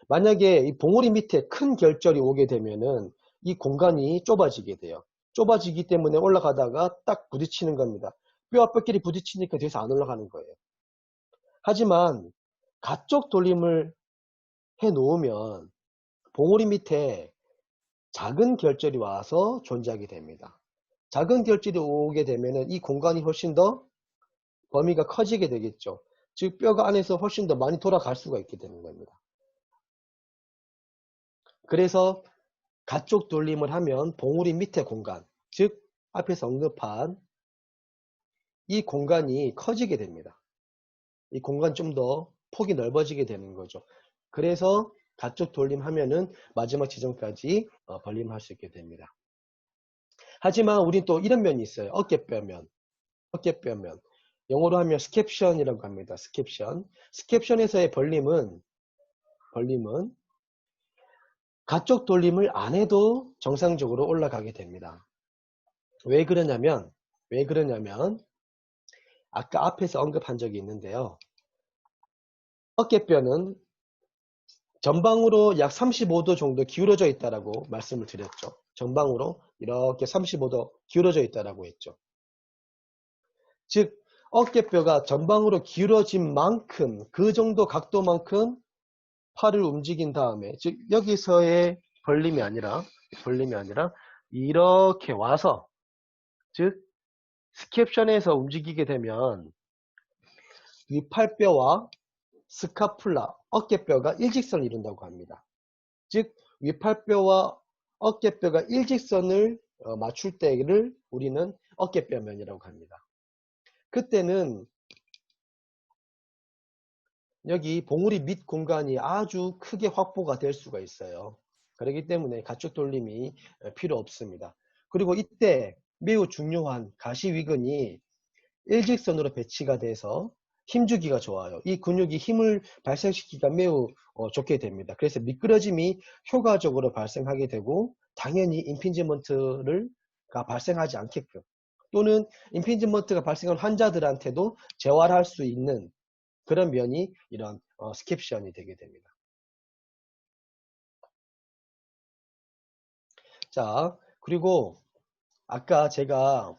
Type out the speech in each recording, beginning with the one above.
만약에 이 봉우리 밑에 큰 결절이 오게 되면은 이 공간이 좁아지게 돼요. 좁아지기 때문에 올라가다가 딱 부딪히는 겁니다. 뼈와 뼈끼리 부딪히니까 뒤에서 안 올라가는 거예요. 하지만 가쪽 돌림을 해 놓으면 봉우리 밑에 작은 결절이 와서 존재하게 됩니다. 작은 결절이 오게 되면은 이 공간이 훨씬 더 범위가 커지게 되겠죠. 즉 뼈가 안에서 훨씬 더 많이 돌아갈 수가 있게 되는 겁니다. 그래서 가쪽 돌림을 하면 봉우리 밑에 공간, 즉 앞에서 언급한 이 공간이 커지게 됩니다. 이 공간 좀 더 폭이 넓어지게 되는 거죠. 그래서 가쪽 돌림하면은 마지막 지점까지 벌림할 수 있게 됩니다. 하지만 우린 또 이런 면이 있어요. 어깨뼈면. 어깨뼈면. 영어로 하면 스캡션이라고 합니다. 스캡션. 스캡션에서의 벌림은 가쪽 돌림을 안 해도 정상적으로 올라가게 됩니다. 왜 그러냐면 아까 앞에서 언급한 적이 있는데요. 어깨뼈는 전방으로 약 35도 정도 기울어져 있다라고 말씀을 드렸죠. 전방으로 이렇게 35도 기울어져 있다라고 했죠. 즉 어깨뼈가 전방으로 기울어진 만큼 그 정도 각도만큼 팔을 움직인 다음에 즉 여기서의 벌림이 아니라 이렇게 와서 즉 스캡션에서 움직이게 되면 위팔뼈와 스카풀라 어깨뼈가 일직선을 이룬다고 합니다. 즉 위팔뼈와 어깨뼈가 일직선을 맞출 때를 우리는 어깨뼈면이라고 합니다. 그때는 여기 봉우리 밑 공간이 아주 크게 확보가 될 수가 있어요. 그렇기 때문에 가쪽 돌림이 필요 없습니다. 그리고 이때 매우 중요한 가시위근이 일직선으로 배치가 돼서 힘주기가 좋아요. 이 근육이 힘을 발생시키기가 매우 좋게 됩니다. 그래서 미끄러짐이 효과적으로 발생하게 되고 당연히 임핀지먼트가 발생하지 않게끔 또는 임핀지먼트가 발생한 환자들한테도 재활할 수 있는 그런 면이 이런 스캡션이 되게 됩니다. 자, 그리고 아까 제가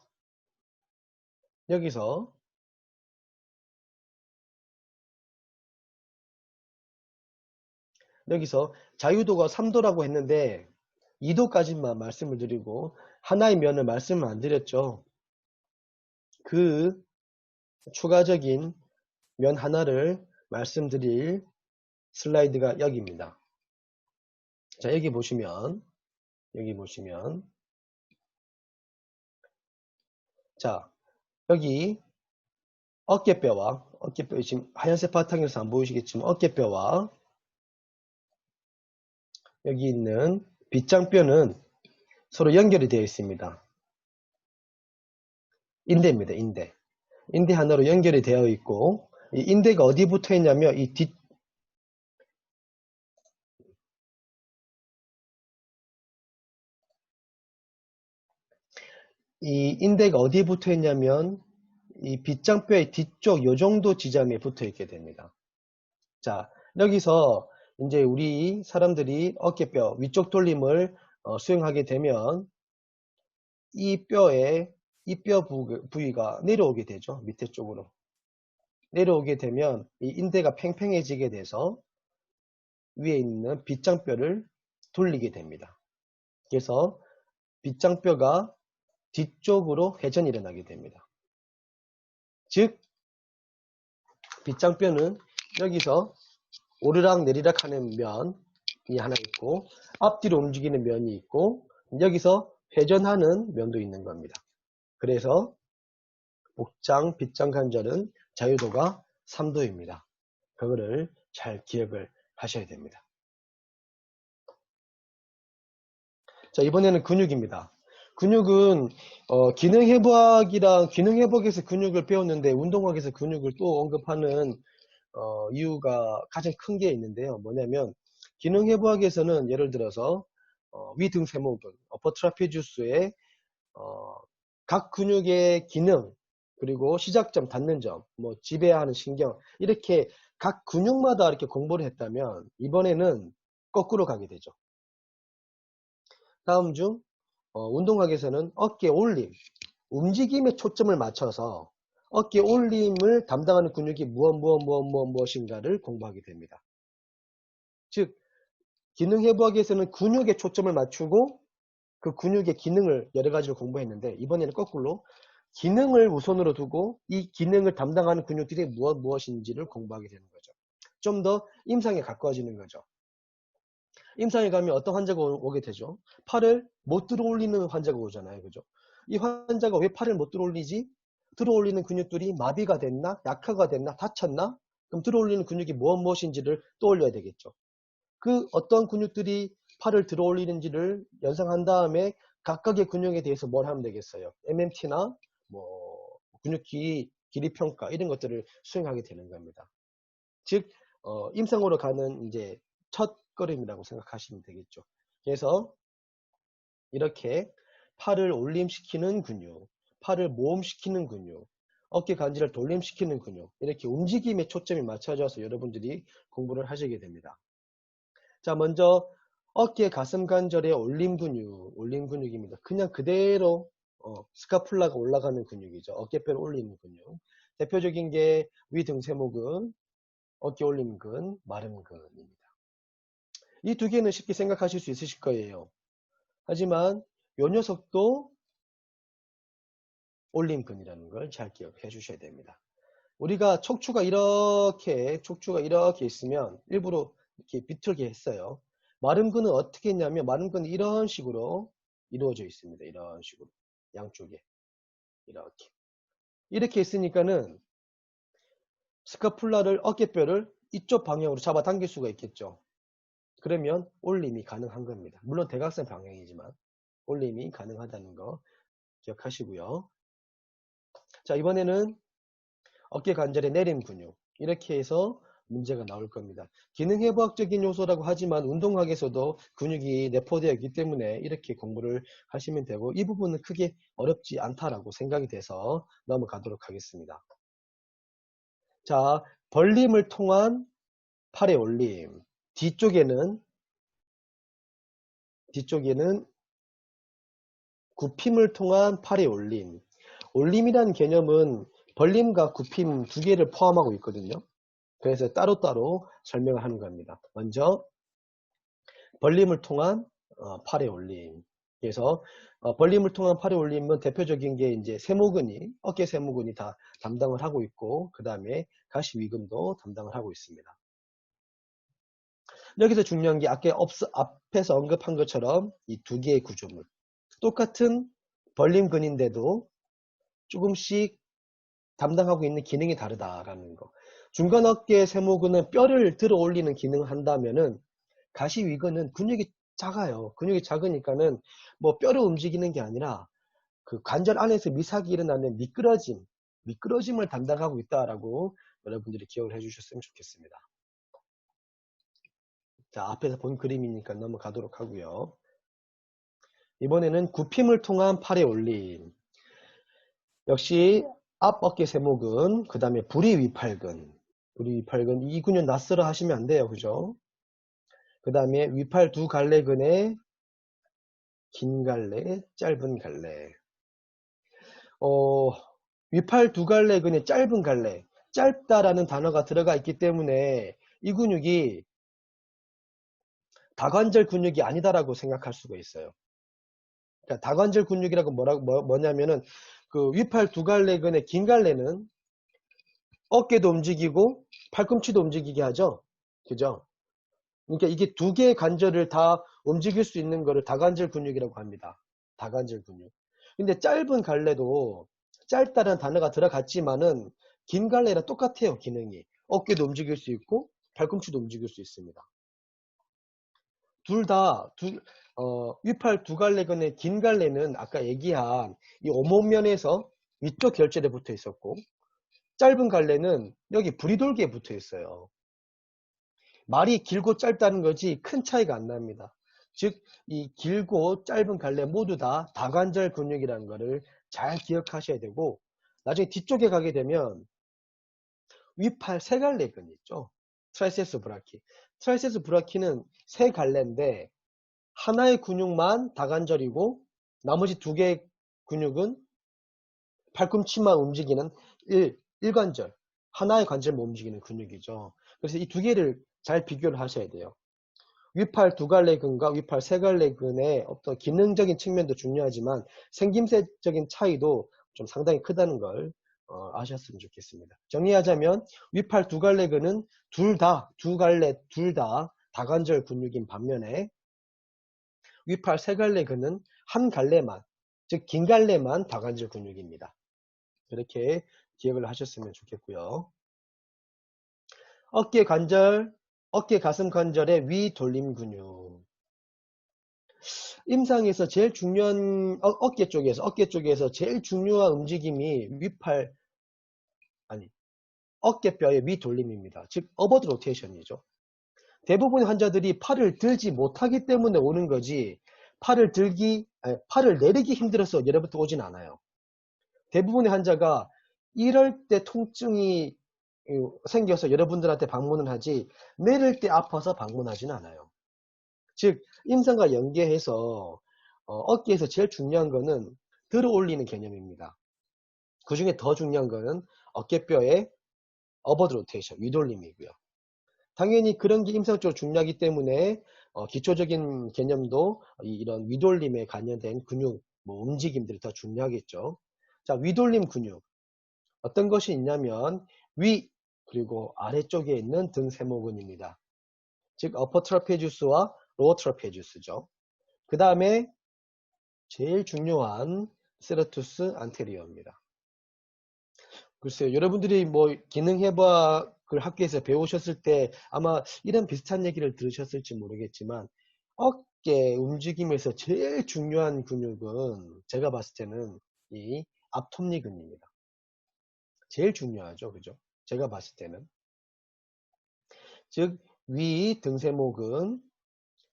여기서 자유도가 3도라고 했는데 2도까지만 말씀을 드리고 하나의 면을 말씀을 안 드렸죠. 그 추가적인 면 하나를 말씀드릴 슬라이드가 여기입니다. 자, 여기 보시면 자, 여기 어깨뼈 지금 하얀색 바탕에서 안 보이시겠지만 어깨뼈와 여기 있는 빗장뼈는 서로 연결이 되어 있습니다. 인대입니다. 인대 하나로 연결이 되어 있고 이 인대가 어디 붙어 있냐면 이 인대가 어디에 붙어 있냐면 이 빗장뼈의 뒤쪽 요 정도 지점에 붙어 있게 됩니다. 자, 여기서 이제 우리 사람들이 어깨뼈 위쪽 돌림을 수행하게 되면 이 뼈 부위가 내려오게 되죠. 밑에 쪽으로 내려오게 되면 이 인대가 팽팽해지게 돼서 위에 있는 빗장뼈를 돌리게 됩니다. 그래서 빗장뼈가 뒤쪽으로 회전이 일어나게 됩니다. 즉 빗장뼈는 여기서 오르락 내리락 하는 면이 하나 있고 앞뒤로 움직이는 면이 있고 여기서 회전하는 면도 있는 겁니다. 그래서 복장, 빗장 관절은 자유도가 3도입니다. 그거를 잘 기억을 하셔야 됩니다. 자, 이번에는 근육입니다. 근육은 기능회복이랑 기능회복에서 근육을 배웠는데 운동학에서 근육을 또 언급하는 이유가 가장 큰 게 있는데요. 뭐냐면 기능회복학에서는 예를 들어서 위등세모근, 어퍼트라페지우스의 각 근육의 기능 그리고 시작점, 닿는 점, 뭐 지배하는 신경 이렇게 각 근육마다 이렇게 공부를 했다면 이번에는 거꾸로 가게 되죠. 다음 중 운동학에서는 어깨 올림, 움직임에 초점을 맞춰서 어깨 올림을 담당하는 근육이 무엇인가를 공부하게 됩니다. 즉 기능회복학에서는 근육에 초점을 맞추고 그 근육의 기능을 여러 가지로 공부했는데 이번에는 거꾸로 기능을 우선으로 두고 이 기능을 담당하는 근육들이 무엇인지를 공부하게 되는 거죠. 좀 더 임상에 가까워지는 거죠. 임상에 가면 어떤 환자가 오게 되죠? 팔을 못 들어 올리는 환자가 오잖아요. 그죠? 이 환자가 왜 팔을 못 들어 올리지? 들어 올리는 근육들이 마비가 됐나? 약화가 됐나? 다쳤나? 그럼 들어 올리는 근육이 무엇인지를 떠올려야 되겠죠. 그 어떤 근육들이 팔을 들어 올리는지를 연상한 다음에 각각의 근육에 대해서 뭘 하면 되겠어요. MMT나 뭐 근육 길이 평가 이런 것들을 수행하게 되는 겁니다. 즉 임상으로 가는 이제 첫 걸음이라고 생각하시면 되겠죠. 그래서 이렇게 팔을 올림시키는 근육, 팔을 모음시키는 근육, 어깨 간지를 돌림시키는 근육, 이렇게 움직임에 초점이 맞춰져서 여러분들이 공부를 하시게 됩니다. 자, 먼저 어깨 가슴 관절의 올림 근육입니다. 그냥 그대로 스카풀라가 올라가는 근육이죠. 어깨뼈를 올리는 근육. 대표적인 게 위등세모근, 어깨 올림근, 마름근입니다. 이 두 개는 쉽게 생각하실 수 있으실 거예요. 하지만 요 녀석도 올림근이라는 걸 잘 기억해 주셔야 됩니다. 우리가 척추가 이렇게 있으면 일부러 이렇게 비틀게 했어요. 마름근은 어떻게 했냐면 마름근은 이런 식으로 이루어져 있습니다. 이런 식으로 양쪽에 이렇게 했으니까는 스카풀라를 어깨뼈를 이쪽 방향으로 잡아 당길 수가 있겠죠. 그러면 올림이 가능한 겁니다. 물론 대각선 방향이지만 올림이 가능하다는 거 기억하시고요. 자, 이번에는 어깨 관절의 내림 근육 이렇게 해서 문제가 나올 겁니다. 기능회복학적인 요소라고 하지만 운동학에서도 근육이 내포되어 있기 때문에 이렇게 공부를 하시면 되고 이 부분은 크게 어렵지 않다라고 생각이 돼서 넘어가도록 하겠습니다. 자, 벌림을 통한 팔의 올림 뒤쪽에는 굽힘을 통한 팔의 올림. 올림이라는 개념은 벌림과 굽힘 두 개를 포함하고 있거든요. 그래서 따로따로 설명을 하는 겁니다. 먼저 벌림을 통한 팔의 올림. 그래서 벌림을 통한 팔의 올림은 대표적인 게 이제 세모근이 어깨 세모근이 다 담당을 하고 있고 그 다음에 가시위근도 담당을 하고 있습니다. 여기서 중요한 게 앞에서 언급한 것처럼 이 두 개의 구조물 똑같은 벌림근인데도 조금씩 담당하고 있는 기능이 다르다라는 거. 중간 어깨 세모근은 뼈를 들어 올리는 기능을 한다면은 가시위근은 근육이 작아요. 근육이 작으니까는 뭐 뼈를 움직이는 게 아니라 그 관절 안에서 미삭이 일어나는 미끄러짐을 담당하고 있다라고 여러분들이 기억을 해주셨으면 좋겠습니다. 자, 앞에서 본 그림이니까 넘어가도록 하고요. 이번에는 굽힘을 통한 팔의 올림. 역시 앞 어깨 세모근, 그 다음에 부리위팔근. 이 근육 낯설어 하시면 안 돼요. 그죠? 그 다음에 위팔 두 갈래근의 긴 갈래, 짧은 갈래. 위팔 두 갈래근의 짧은 갈래. 짧다라는 단어가 들어가 있기 때문에 이 근육이 다관절 근육이 아니다라고 생각할 수가 있어요. 그러니까 다관절 근육이라고 뭐냐면은 그 위팔 두 갈래근의 긴 갈래는 어깨도 움직이고 팔꿈치도 움직이게 하죠. 그죠? 그러니까 이게 두 개의 관절을 다 움직일 수 있는 거를 다관절 근육이라고 합니다. 다관절 근육. 근데 짧은 갈래도 짧다는 단어가 들어갔지만은 긴 갈래랑 똑같아요. 기능이. 어깨도 움직일 수 있고 팔꿈치도 움직일 수 있습니다. 위팔 두 갈래근의 긴 갈래는 아까 얘기한 이 오목면에서 위쪽 결절에 붙어 있었고 짧은 갈래는 여기 부리돌기에 붙어 있어요. 말이 길고 짧다는 거지 큰 차이가 안 납니다. 즉, 이 길고 짧은 갈래 모두 다 다관절 근육이라는 거를 잘 기억하셔야 되고 나중에 뒤쪽에 가게 되면 위팔 세 갈래근 있죠. 트라이세스 브라키. 트라이세스 브라키는 세 갈래인데 하나의 근육만 다관절이고 나머지 두 개의 근육은 팔꿈치만 움직이는 일관절, 하나의 관절만 움직이는 근육이죠. 그래서 이 두 개를 잘 비교를 하셔야 돼요. 위팔 두 갈래근과 위팔 세 갈래근의 어떤 기능적인 측면도 중요하지만 생김새적인 차이도 좀 상당히 크다는 걸 아셨으면 좋겠습니다. 정리하자면 위팔 두 갈래근은 두 갈래 둘 다 다관절 근육인 반면에 위팔 세 갈래근은 한 갈래만, 즉 긴 갈래만 다관절 근육입니다. 이렇게 기억을 하셨으면 좋겠고요. 어깨 관절, 어깨 가슴 관절의 위 돌림 근육. 임상에서 제일 중요한 어깨 쪽에서 제일 중요한 움직임이 어깨뼈의 위 돌림입니다. 즉 어버드 로테이션이죠. 대부분의 환자들이 팔을 들지 못하기 때문에 오는 거지 팔을 내리기 힘들어서 여러분들 오진 않아요. 대부분의 환자가 이럴 때 통증이 생겨서 여러분들한테 방문을 하지 내릴 때 아파서 방문하지는 않아요. 즉 임상과 연계해서 어깨에서 제일 중요한 거는 들어 올리는 개념입니다. 그 중에 더 중요한 거는 어깨뼈의 어버드 로테이션, 위돌림이고요. 당연히 그런 게 임상적으로 중요하기 때문에 기초적인 개념도 이런 위돌림에 관련된 근육 움직임들이 더 중요하겠죠. 자, 위돌림 근육 어떤 것이 있냐면 위 그리고 아래쪽에 있는 등 세모근입니다. 즉 어퍼 트라페지우스와 로어 트라페지우스죠. 그 다음에 제일 중요한 세라투스 안테리어입니다. 글쎄요, 여러분들이 뭐 기능해부학을 학교에서 배우셨을 때 아마 이런 비슷한 얘기를 들으셨을지 모르겠지만 어깨 움직임에서 제일 중요한 근육은 제가 봤을 때는 이 앞톱니근입니다. 제일 중요하죠, 그죠? 제가 봤을 때는 즉 위 등세모근,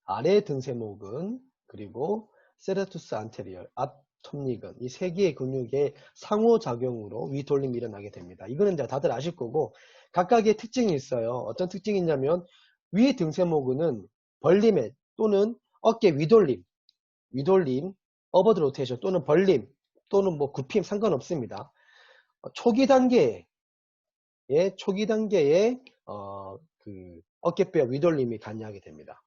아래 등세모근, 그리고 세라투스 안테리얼, 앞 톱니근 이 세 개의 근육의 상호작용으로 위돌림이 일어나게 됩니다. 이거는 이제 다들 아실 거고 각각의 특징이 있어요. 어떤 특징이 있냐면 위 등세모근은 벌림에 또는 어깨 위돌림, 어버드 로테이션 또는 벌림 또는 뭐 굽힘 상관없습니다. 초기 단계에 그 어깨뼈 위돌림이 관여하게 됩니다.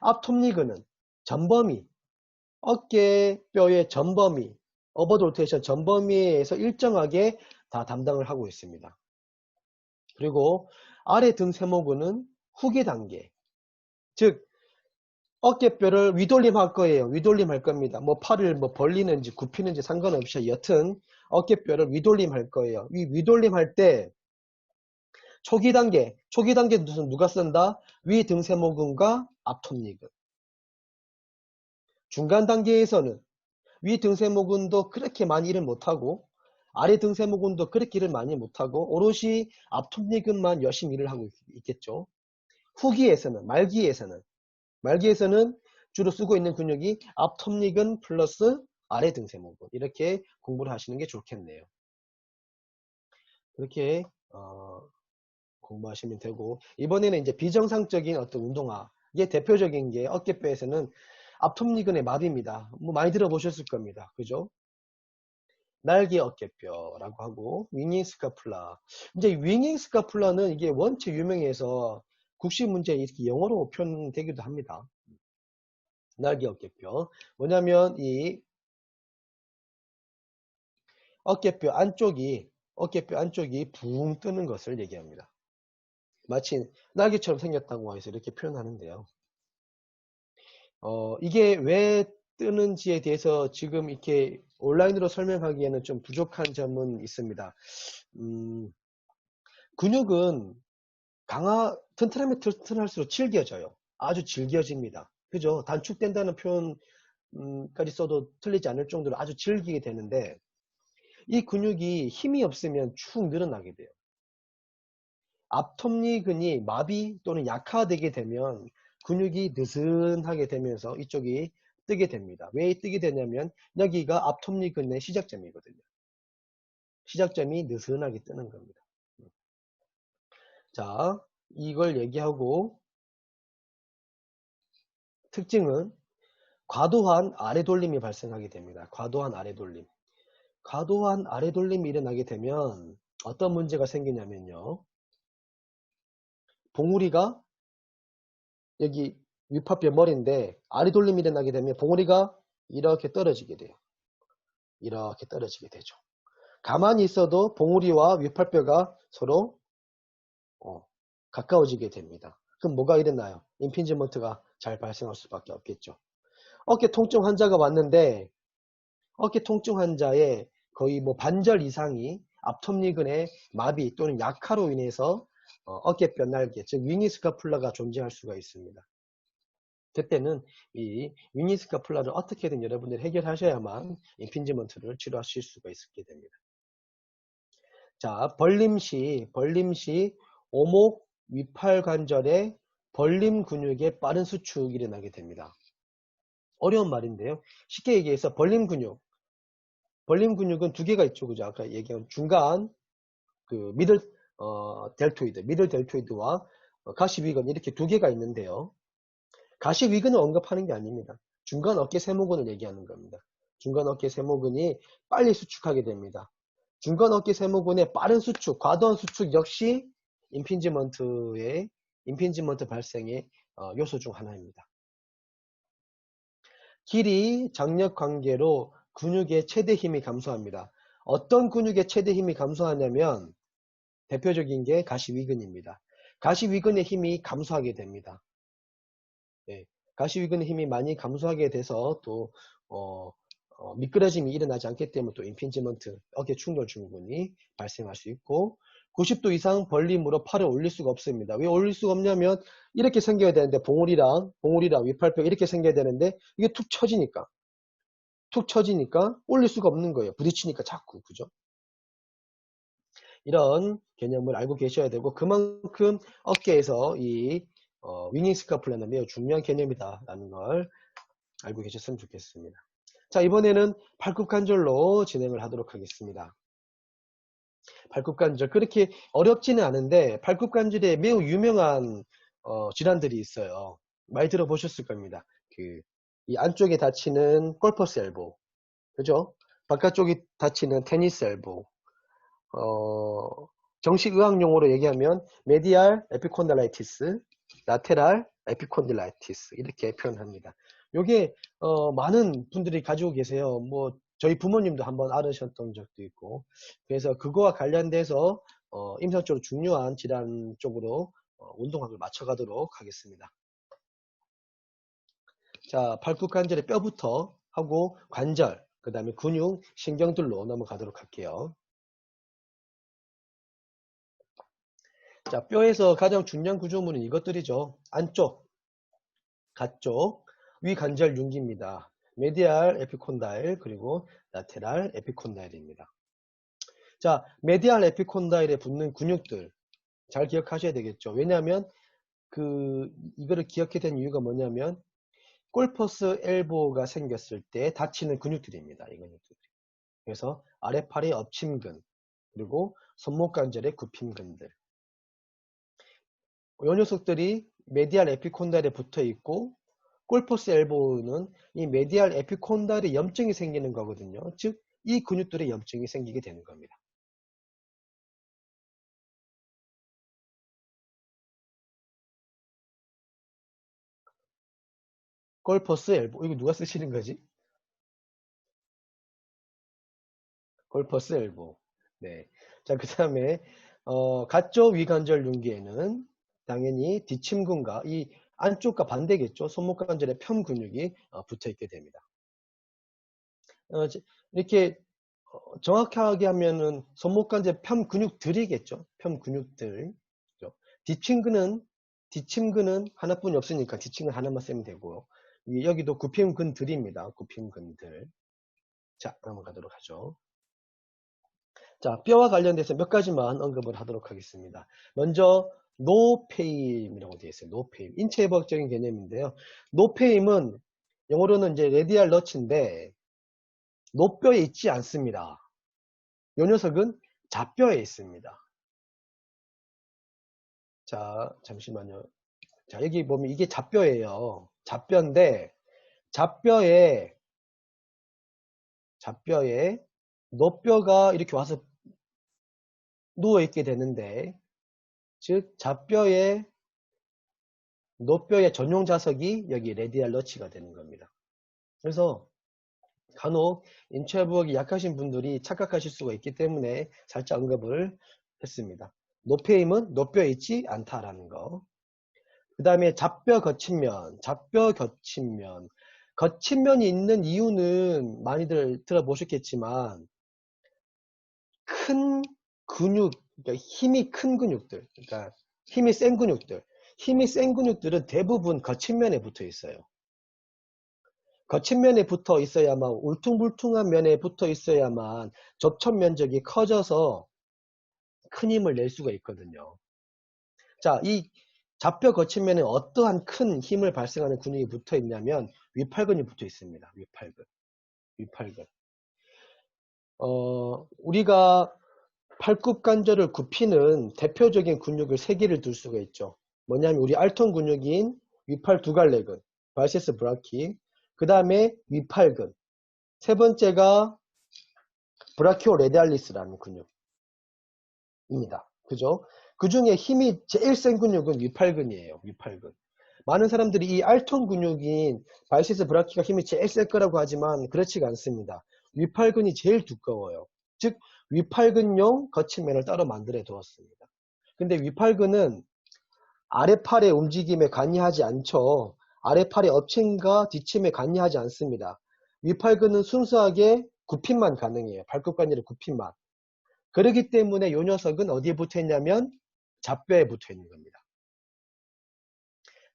앞 톱니근은 전범위, 어깨뼈의 전범위, 어버드 로테이션 전범위에서 일정하게 다 담당을 하고 있습니다. 그리고 아래 등 세모근은 후계 단계, 즉 어깨뼈를 위돌림할 거예요. 위돌림할 겁니다. 뭐 팔을 뭐 벌리는지 굽히는지 상관없이 여튼 어깨뼈를 위돌림할 거예요. 이 위돌림할 때 초기 단계는 누가 쓴다? 위 등세모근과 앞톱니근. 중간 단계에서는 위 등세모근도 그렇게 많이 일을 못하고 아래 등세모근도 그렇게 일을 많이 못하고 오롯이 앞톱니근만 열심히 일을 하고 있겠죠. 말기에서는 주로 쓰고 있는 근육이 앞톱니근 플러스 아래 등세모근 이렇게 공부를 하시는 게 좋겠네요. 그렇게 공부하시면 되고 이번에는 이제 비정상적인 어떤 운동화 이게 대표적인 게 어깨뼈에서는 앞톱니근의 마비입니다. 뭐 많이 들어보셨을 겁니다. 그죠? 날개 어깨뼈라고 하고 윙잉 스카플라. 이제 윙잉 스카플라는 이게 원체 유명해서 국시 문제에 이렇게 영어로 표현되기도 합니다. 날개 어깨뼈. 뭐냐면 이 어깨뼈 안쪽이 붕 뜨는 것을 얘기합니다. 마치 날개처럼 생겼다고 해서 이렇게 표현하는데요. 이게 왜 뜨는지에 대해서 지금 이렇게 온라인으로 설명하기에는 좀 부족한 점은 있습니다. 근육은 튼튼하면 튼튼할수록 질겨져요. 아주 질겨집니다. 그죠? 단축된다는 표현까지 써도 틀리지 않을 정도로 아주 질기게 되는데 이 근육이 힘이 없으면 축 늘어나게 돼요. 앞톱니근이 마비 또는 약화되게 되면 근육이 느슨하게 되면서 이쪽이 뜨게 됩니다. 왜 뜨게 되냐면 여기가 앞톱니근의 시작점이거든요. 시작점이 느슨하게 뜨는 겁니다. 자, 이걸 얘기하고 특징은 과도한 아래 돌림이 발생하게 됩니다. 과도한 아래 돌림. 과도한 아래 돌림이 일어나게 되면 어떤 문제가 생기냐면요. 봉우리가 여기 윗파뼈 머리인데 아래 돌림이 일어나게 되면 봉우리가 이렇게 떨어지게 돼요. 이렇게 떨어지게 되죠. 가만히 있어도 봉우리와 윗팔뼈가 서로 가까워지게 됩니다. 그럼 뭐가 일어나요? 임핀지먼트가 잘 발생할 수밖에 없겠죠. 어깨 통증 환자가 왔는데 어깨 통증 환자의 거의 뭐 반절 이상이 앞톱니근의 마비 또는 약화로 인해서 어깨뼈 날개, 즉 위니스카플라가 존재할 수가 있습니다. 그때는 이 위니스카플라를 어떻게든 여러분들이 해결하셔야만 임핀지먼트를 치료하실 수가 있게 됩니다. 자, 벌림 시 오목 위팔 관절의 벌림 근육의 빠른 수축이 일어나게 됩니다. 어려운 말인데요. 쉽게 얘기해서 벌림 근육은 두 개가 있죠. 그죠? 아까 얘기한 중간 그 미들 델토이드와 가시위근 이렇게 두 개가 있는데요. 가시위근을 언급하는 게 아닙니다. 중간 어깨 세모근을 얘기하는 겁니다. 중간 어깨 세모근이 빨리 수축하게 됩니다. 중간 어깨 세모근의 빠른 수축, 과도한 수축 역시 임핀지먼트 발생의 요소 중 하나입니다. 길이 장력 관계로 근육의 최대 힘이 감소합니다. 어떤 근육의 최대 힘이 감소하냐면 대표적인 게 가시위근입니다. 가시위근의 힘이 감소하게 됩니다. 네, 가시위근의 힘이 많이 감소하게 돼서 또 미끄러짐이 일어나지 않기 때문에 또 임핀지먼트, 어깨 충돌 증후군이 발생할 수 있고 90도 이상 벌림으로 팔을 올릴 수가 없습니다. 왜 올릴 수가 없냐면 이렇게 생겨야 되는데 봉우리랑 윗팔뼈 이렇게 생겨야 되는데 이게 툭 처지니까 올릴 수가 없는 거예요. 부딪히니까 자꾸, 그죠? 이런 개념을 알고 계셔야 되고 그만큼 어깨에서 이 위닝스카플라는 매우 중요한 개념이다라는 걸 알고 계셨으면 좋겠습니다. 자, 이번에는 발굽관절로 진행을 하도록 하겠습니다. 발굽관절 그렇게 어렵지는 않은데 발굽관절에 매우 유명한 질환들이 있어요. 많이 들어보셨을 겁니다. 이 안쪽에 다치는 골퍼스 엘보, 그죠? 바깥쪽에 다치는 테니스 엘보, 정식 의학 용어로 얘기하면 메디알 에피콘달라이티스, 라테랄 에피콘딜라이티스 이렇게 표현합니다. 요게 많은 분들이 가지고 계세요. 뭐 저희 부모님도 한번 앓으셨던 적도 있고 그래서 그거와 관련돼서 임상적으로 중요한 질환 쪽으로 운동학을 맞춰가도록 하겠습니다. 자, 발굽관절의 뼈부터 하고 관절, 그 다음에 근육, 신경들로 넘어가도록 할게요. 자, 뼈에서 가장 중요한 구조물은 이것들이죠. 안쪽, 가쪽, 위관절 융기입니다. 메디알 에피콘다일 그리고 라테랄 에피콘다일입니다. 자, 메디알 에피콘다일에 붙는 근육들 잘 기억하셔야 되겠죠. 왜냐하면 이거를 기억해야 되는 이유가 뭐냐면 골퍼스 엘보가 생겼을 때 다치는 근육들입니다. 이 근육들. 그래서 아래팔의 엎침근 그리고 손목관절의 굽힘근들. 이 녀석들이 메디알 에피콘달에 붙어 있고 골퍼스 엘보는 이 메디알 에피콘달에 염증이 생기는 거거든요. 즉 이 근육들의 염증이 생기게 되는 겁니다. 골퍼스 엘보 이거 누가 쓰시는 거지? 골퍼스 엘보. 네. 자, 그 다음에 가쪽 위관절 융기에는 당연히 뒷침근과 이 안쪽과 반대겠죠. 손목관절의 편 근육이 붙어 있게 됩니다. 이렇게 정확하게 하면은 손목관절 편 근육들이겠죠. 편 근육들. 그죠? 뒷침근은 하나뿐이 없으니까 뒷침근 하나만 쓰면 되고요. 여기도 굽힘근들입니다. 굽힘근들. 자, 넘어가도록 하죠. 자, 뼈와 관련돼서 몇 가지만 언급을 하도록 하겠습니다. 먼저 노페임이라고 되어 있어요. 노페임. 인체의학적인 개념인데요. 노페임은 영어로는 이제 레디알 너치인데 노뼈에 있지 않습니다. 이 녀석은 좌뼈에 있습니다. 자, 잠시만요. 자, 여기 보면 이게 잡뼈예요. 잡뼈인데, 잡뼈에 노뼈가 이렇게 와서 누워있게 되는데, 즉, 노뼈의 전용 자석이 여기 레디알 너치가 되는 겁니다. 그래서 간혹 인체부학이 약하신 분들이 착각하실 수가 있기 때문에 살짝 언급을 했습니다. 노폐 힘은 노뼈에 있지 않다라는 거. 그 다음에 잡뼈 거친면이 있는 이유는 많이들 들어보셨겠지만 큰 근육, 그러니까 힘이 큰 근육들, 그러니까 힘이 센 근육들은 대부분 거친면에 붙어 있어요. 거친 면에 붙어 있어야만, 울퉁불퉁한 면에 붙어 있어야만 접촉 면적이 커져서 큰 힘을 낼 수가 있거든요. 자, 이 잡뼈 거친 면에 어떠한 큰 힘을 발생하는 근육이 붙어 있냐면 위팔근이 붙어 있습니다. 위팔근. 우리가 팔굽 관절을 굽히는 대표적인 근육을 세 개를 들 수가 있죠. 뭐냐면 우리 알통 근육인 위팔 두갈래근, 바이세스 브라키, 그 다음에 위팔근, 세 번째가 브라키오 레디알리스라는 근육입니다. 그죠? 그 중에 힘이 제일 센 근육은 위팔근이에요. 위팔근. 많은 사람들이 이 알통 근육인 바이시스 브라키가 힘이 제일 셀 거라고 하지만 그렇지가 않습니다. 위팔근이 제일 두꺼워요. 즉 위팔근용 거친면을 따로 만들어 두었습니다. 근데 위팔근은 아래팔의 움직임에 관여하지 않죠. 아래팔의 엎침과 뒤침에 관여하지 않습니다. 위팔근은 순수하게 굽힘만 가능해요. 발끝관절의 굽힘만. 그렇기 때문에 이 녀석은 어디에 붙어 있냐면 잡뼈에 붙어 있는 겁니다.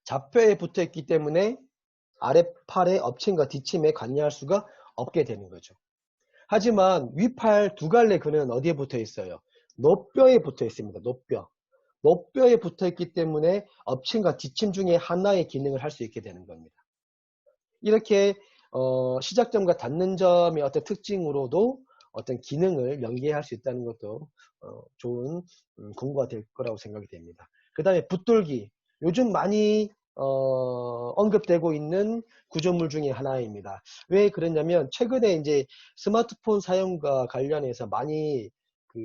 잡뼈에 붙어 있기 때문에 아래팔의 엎침과 뒤침에 관여할 수가 없게 되는 거죠. 하지만 위팔 두갈래근은 어디에 붙어 있어요? 노뼈에 붙어 있습니다. 노뼈에 붙어 있기 때문에 엎침과 뒤침 중에 하나의 기능을 할 수 있게 되는 겁니다. 이렇게 시작점과 닿는 점의 어떤 특징으로도 어떤 기능을 연계할 수 있다는 것도 좋은 공부가 될 거라고 생각이 됩니다. 그 다음에 붓돌기. 요즘 많이 언급되고 있는 구조물 중에 하나입니다. 왜 그랬냐면 최근에 이제 스마트폰 사용과 관련해서 많이 그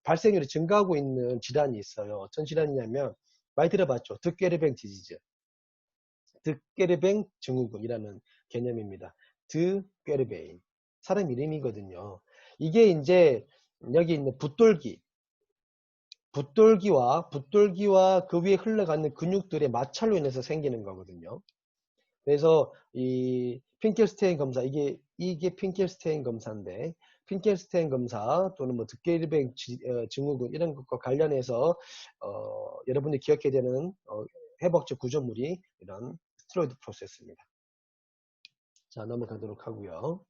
발생률이 증가하고 있는 질환이 있어요. 어떤 질환이냐면 많이 들어봤죠. 득게르뱅 디지즈. 득게르뱅 증후군이라는 개념입니다. 득게르뱅. 사람 이름이거든요. 이게 이제 여기 있는 붓돌기와 그 위에 흘러가는 근육들의 마찰로 인해서 생기는 거거든요. 그래서 이 핑켈스테인 검사, 이게 핑켈스테인 검사인데, 핑켈스테인 검사 또는 뭐 득게르뱅 증후군 이런 것과 관련해서 여러분들이 기억해야 되는 회복적 구조물이 이런 스테로이드 프로세스입니다. 자, 넘어가도록 하고요.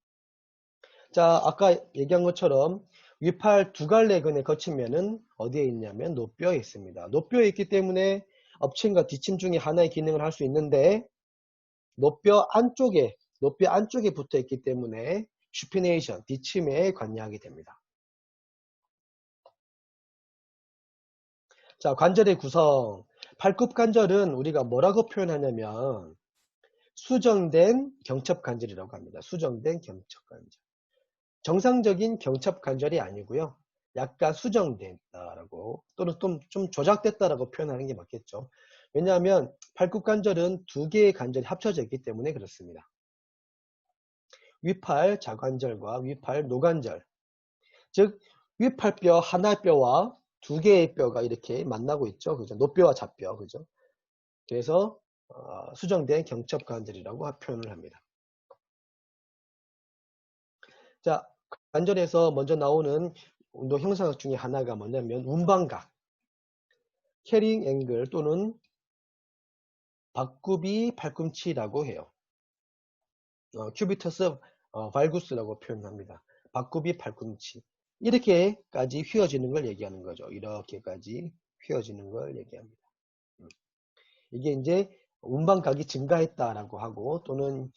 자, 아까 얘기한 것처럼 위팔 두갈래근의 거친면은 어디에 있냐면 노뼈에 있습니다. 노뼈에 있기 때문에 엎침과 뒤침 중에 하나의 기능을 할 수 있는데 노뼈 안쪽에 붙어 있기 때문에 슈피네이션, 뒤침에 관여하게 됩니다. 자, 관절의 구성. 팔굽 관절은 우리가 뭐라고 표현하냐면 수정된 경첩관절이라고 합니다. 수정된 경첩관절. 정상적인 경첩관절이 아니고요. 약간 수정됐다라고 또는 좀 조작됐다라고 표현하는 게 맞겠죠. 왜냐하면 팔굽관절은 두 개의 관절이 합쳐져 있기 때문에 그렇습니다. 위팔 자관절과 위팔 노관절, 즉 위팔뼈 하나 뼈와 두 개의 뼈가 이렇게 만나고 있죠. 그죠? 노뼈와 잡뼈, 그죠? 그래서 수정된 경첩관절이라고 표현을 합니다. 자, 관절에서 먼저 나오는 운동 형상 중에 하나가 뭐냐면 운반각, 캐링 앵글 또는 박구비 팔꿈치라고 해요. 큐비터스 발구스라고 표현합니다. 박구비 팔꿈치. 이렇게까지 휘어지는 걸 얘기하는 거죠. 이렇게까지 휘어지는 걸 얘기합니다. 이게 이제 운반각이 증가했다라고 하고 또는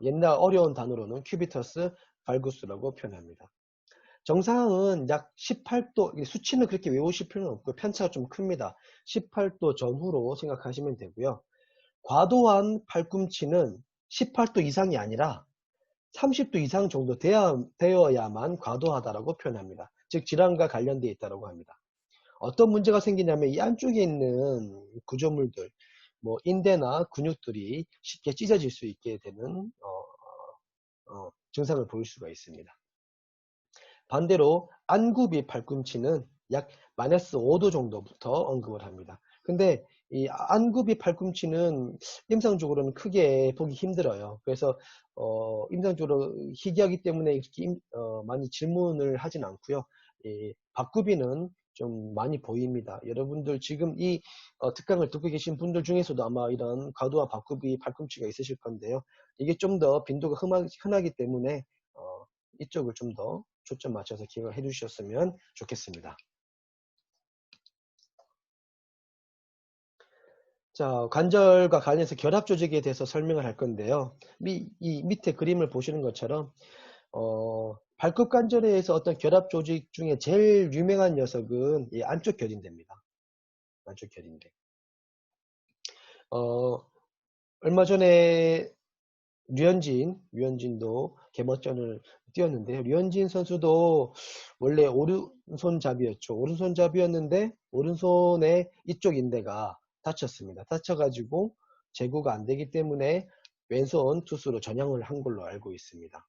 옛날 어려운 단어로는 큐비터스 발구스라고 표현합니다. 정상은 약 18도, 수치는 그렇게 외우실 필요는 없고 편차가 좀 큽니다. 18도 전후로 생각하시면 되고요. 과도한 팔꿈치는 18도 이상이 아니라 30도 이상 정도 되어야만 과도하다라고 표현합니다. 즉 질환과 관련되어 있다고 합니다. 어떤 문제가 생기냐면 이 안쪽에 있는 구조물들, 뭐 인대나 근육들이 쉽게 찢어질 수 있게 되는 증상을 보일 수가 있습니다. 반대로 안굽이 팔꿈치는 약 마이너스 5도 정도부터 언급을 합니다. 근데 이 안굽이 팔꿈치는 임상적으로는 크게 보기 힘들어요. 그래서 임상적으로 희귀하기 때문에 이렇게 많이 질문을 하진 않고요. 이 박굽이는 좀 많이 보입니다. 여러분들 지금 이 특강을 듣고 계신 분들 중에서도 아마 이런 과도한 박굽이 팔꿈치가 있으실 건데요. 이게 좀 더 빈도가 흔하기 때문에 이쪽을 좀 더 초점 맞춰서 기억을 해 주셨으면 좋겠습니다. 자, 관절과 관련해서 결합 조직에 대해서 설명을 할 건데요. 이 밑에 그림을 보시는 것처럼 발끝 관절에서 어떤 결합 조직 중에 제일 유명한 녀석은 이 안쪽 결인대입니다. 안쪽 결인대. 얼마 전에 류현진도 개막전을 뛰었는데요. 류현진 선수도 원래 오른손잡이였죠. 오른손잡이였는데 오른손의 이쪽 인대가 다쳤습니다. 다쳐가지고 제구가 안 되기 때문에 왼손 투수로 전향을 한 걸로 알고 있습니다.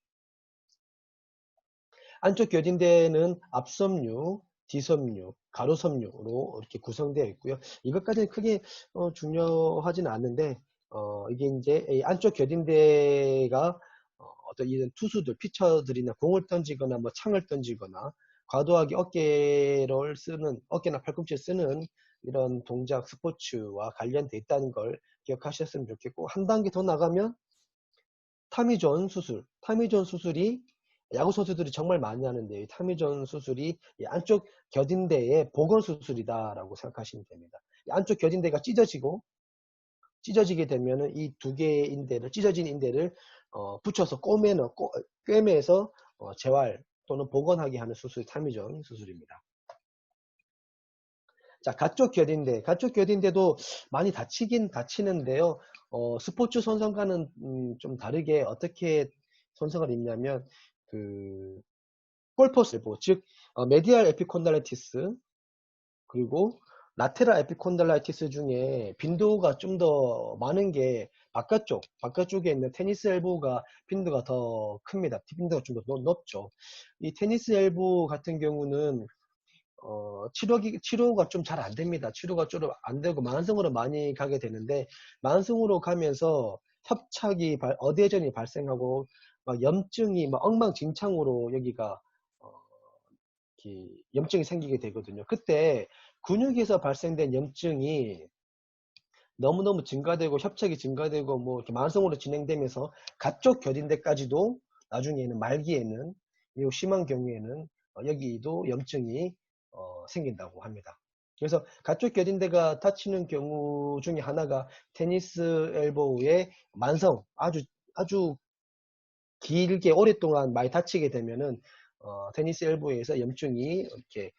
안쪽 결인대는 앞섬유, 뒤섬유, 가로섬유로 이렇게 구성되어 있고요. 이것까지는 크게 중요하지는 않은데 이게 이제 이 안쪽 결인대가 어떤 이런 투수들, 피처들이나 공을 던지거나 뭐 창을 던지거나 과도하게 어깨나 팔꿈치를 쓰는 이런 동작 스포츠와 관련돼 있다는 걸 기억하셨으면 좋겠고, 한 단계 더 나가면 타미존 수술이 야구 선수들이 정말 많이 하는데, 이 타미존 수술이 이 안쪽 겨딘대의 복원 수술이다라고 생각하시면 됩니다. 이 안쪽 겨딘대가 찢어지게 되면은 이 두 개의 인대를, 찢어진 인대를 붙여서 꿰매서 재활 또는 복원하게 하는 수술이 타미존 수술입니다. 자, 가쪽 겨딘대도 많이 다치긴 다치는데요. 스포츠 손상과는 좀 다르게 어떻게 손상을 입냐면 그 폴포스 엘보, 즉 메디알 에피콘달라이티스 그리고 라테랄 에피콘달라이티스 중에 빈도가 좀 더 많은 게 바깥쪽에 있는 테니스 엘보가 빈도가 더 큽니다. 빈도가 좀 더 높죠. 이 테니스 엘보 같은 경우는 치료가 좀 잘 안 됩니다. 치료가 좀 안 되고 만성으로 많이 가게 되는데, 만성으로 가면서 어대전이 발생하고 막 염증이 막 엉망진창으로 여기가 염증이 생기게 되거든요. 그때 근육에서 발생된 염증이 너무너무 증가되고 협착이 증가되고 뭐 이렇게 만성으로 진행되면서 가쪽 결인대까지도 나중에는 말기에는, 매우 심한 경우에는 여기도 염증이 생긴다고 합니다. 그래서 가쪽 결인대가 다치는 경우 중에 하나가 테니스 엘보우의 아주 길게 오랫동안 많이 다치게 되면은 테니스 엘보에서 염증이 이렇게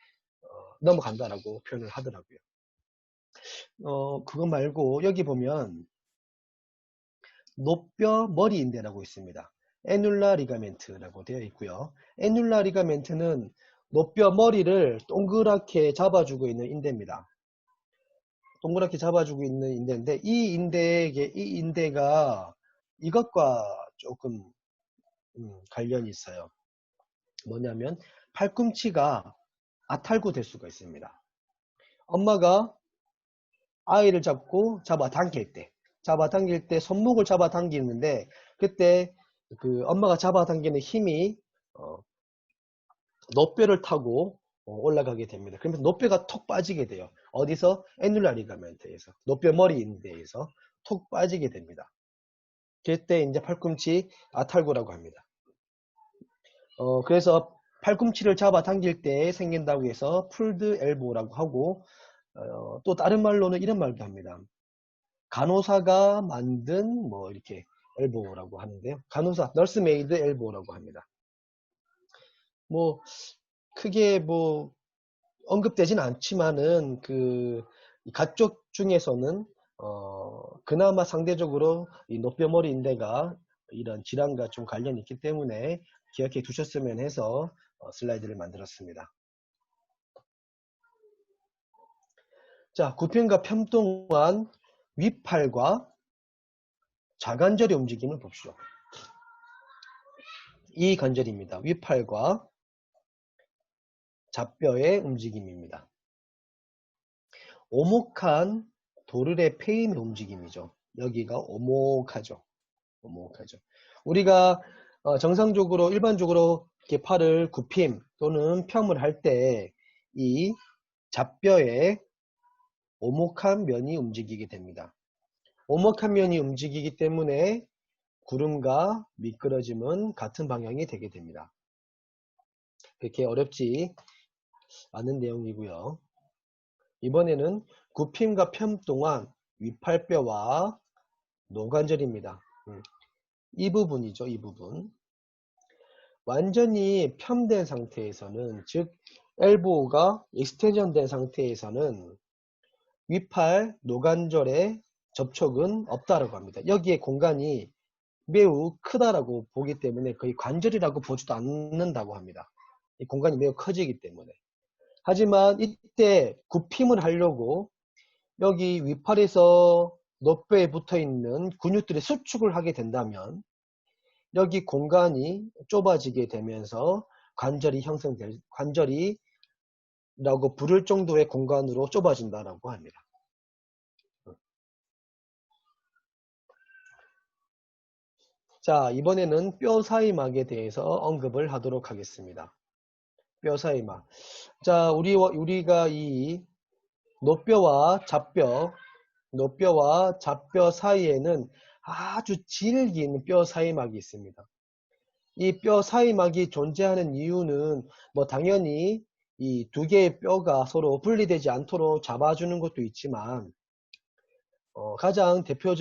넘어간다라고 표현을 하더라고요. 그거 말고 여기 보면 노뼈 머리인대라고 있습니다. 애눌라 리가멘트라고 되어 있고요. 애눌라 리가멘트는 노뼈 머리를 동그랗게 잡아주고 있는 인대입니다. 동그랗게 잡아주고 있는 인대인데, 이 인대가 이것과 조금 관련이 있어요. 뭐냐면 팔꿈치가 아탈구 될 수가 있습니다. 엄마가 아이를 잡아당길 때 손목을 잡아당기는데, 그때 그 엄마가 잡아당기는 힘이 노뼈를 타고 올라가게 됩니다. 그러면서 노뼈가 톡 빠지게 돼요. 어디서? 애눌라 리가멘트에서, 노뼈 머리 인대에서 톡 빠지게 됩니다. 그때 이제 팔꿈치 아탈구라고 합니다. 그래서 팔꿈치를 잡아당길 때 생긴다고 해서 풀드 엘보라고 하고, 또 다른 말로는 이런 말도 합니다. 간호사가 만든 뭐 이렇게 엘보라고 하는데요. 간호사, 널스 메이드 엘보라고 합니다. 뭐 크게 뭐 언급되진 않지만은 그 가쪽 중에서는 그나마 상대적으로 이 노뼈머리 인대가 이런 질환과 좀 관련이 있기 때문에 기억해 두셨으면 해서 슬라이드를 만들었습니다. 자, 굽힘과 편동한 윗팔과 좌관절의 움직임을 봅시오. 이 관절입니다. 윗팔과 좌뼈의 움직임입니다. 오목한 도르래 페임의 움직임이죠. 여기가 오목하죠. 오목하죠. 우리가 정상적으로 일반적으로 이렇게 팔을 굽힘 또는 펴을 할 때 이 좌뼈의 오목한 면이 움직이게 됩니다. 오목한 면이 움직이기 때문에 구름과 미끄러짐은 같은 방향이 되게 됩니다. 그렇게 어렵지 않은 내용이고요. 이번에는 굽힘과 편 동안 윗팔뼈와 노관절입니다. 이 부분이죠. 이 부분. 완전히 편된 상태에서는, 즉 엘보가 익스텐션 된 상태에서는 윗팔 노관절의 접촉은 없다라고 합니다. 여기에 공간이 매우 크다라고 보기 때문에 거의 관절이라고 보지도 않는다고 합니다. 이 공간이 매우 커지기 때문에. 하지만 이때 굽힘을 하려고 여기 윗팔에서 노뼈에 붙어있는 근육들의 수축을 하게 된다면 여기 공간이 좁아지게 되면서 관절이라고 부를 정도의 공간으로 좁아진다라고 합니다. 자, 이번에는 뼈 사이막에 대해서 언급을 하도록 하겠습니다. 뼈 사이막. 자, 우리가 이 노뼈와 좌뼈 사이에는 아주 질긴 뼈 사이막이 있습니다. 이 뼈 사이막이 존재하는 이유는 뭐 당연히 이 두 개의 뼈가 서로 분리되지 않도록 잡아주는 것도 있지만 가장 대표적인